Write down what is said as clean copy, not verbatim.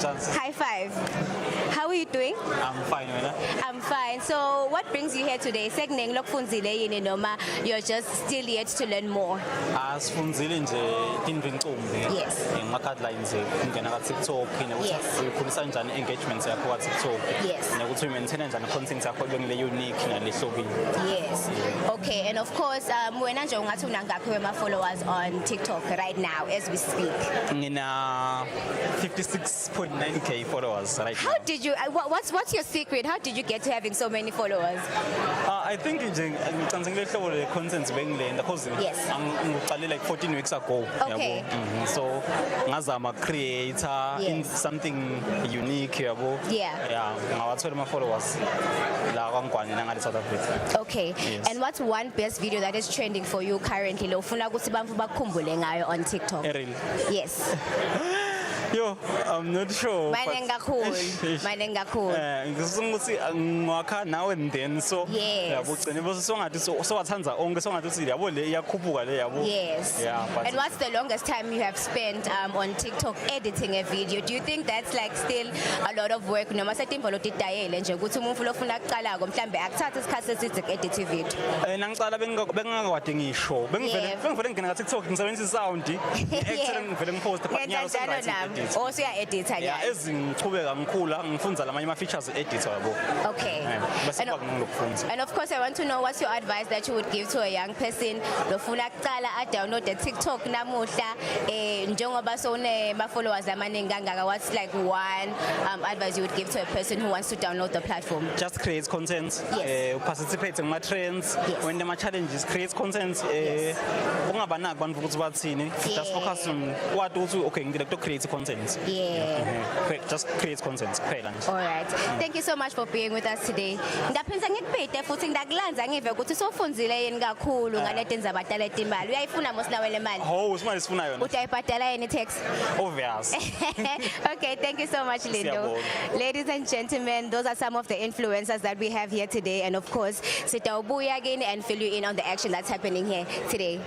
High five. How are you doing? I'm fine, I'm fine. So what brings you here today? Sekuneng lokufunzile yini noma you're just still yet to learn more? Sifundzile nje into incumbi. Yes. Ngama-guidelines ungena ka-TikTok Yes. ukhulisa kanjani engagement yakho ka-TikTok. Yes. Nokuthi umaintain kanjani content yakho ibe unique nalehlukile. Yes. Okay, and of course, wena nje ungathi unangaphi wema-followers on TikTok right now as we speak? Ngina 56.9k followers right now. How did you, what's your secret? How did you get to having so many followers? I think nje ngicandze ngilehlobo le-content bengilenda because Yes. ngiqale like 14 weeks ago. Okay. Yabo. So ngazama creator in Yes. something unique yabo. Yeah. Yeah, ngawathola ama-followers la kwaNgwane nangale South Africa. Okay. Yes. And what's one best video that is trending for you currently? Lo ufuna ukuthi bantfu bakukhumbule ngayo on TikTok? Errol. Yes. Yo, I'm not sure. Maningi kakhulu. Ngizonga ukuthi ngwakha now and then so Yes. yabo ugcine bese songathi sowathanza onke songathi uthi yabo le iyakhuphuka le yabo. Yes. Yeah, but And what's the longest time you have spent on TikTok editing a video? Do you think that's like still a lot of work? Noma setimvolo tidayele nje ukuthi umuntu lofuna ukuqalako mhlambe akuthatha isikhathi eside ku-edit i-video. Nangicala bengingakade ngisho. Yeah. Bengivele ngena ka-TikTok ngisebenzisa isound. Ngi-act ngivele ngipost but nyalo Nami. Also uya-editha Yeah, nyalo. ezingichubeka ngikhula ngifunza lamanye ama-features editor yabo. Okay. Bese And- kuba ngilokufunza. And of course, I want to know what's your advice that you would give to a young person lofuna kuqala a-download the TikTok namuhla njengoba sowunema-followers amaningi kangaka. What's like one advice you would give to a person who wants to download the platform? Just create content. Yes. Participate in my trends. Yes. When the challenges, create content. Yes. Ungabanaki bantu ukuthi bathini. Just focus on what ukuthi okay ngidela to create content. Yeah. Just create content. Kuphela nje. All right. Thank you so much for being with us today. Ngaphinza ngikubhide futhi ngidakulanza ngive ukuthi sofundzile yini kakhulu ngale tinza abadala etimali. Uyayifuna mos nawe le mali? Oh, simali sifuna yona. Utayibhadala yini tax? Obvious. Okay, thank you so much, Lindo. Siyabonga. Ladies and gentlemen, those are some of the influencers that we have here today. And of course, sitawubuya again and fill you in on the action that's happening here today.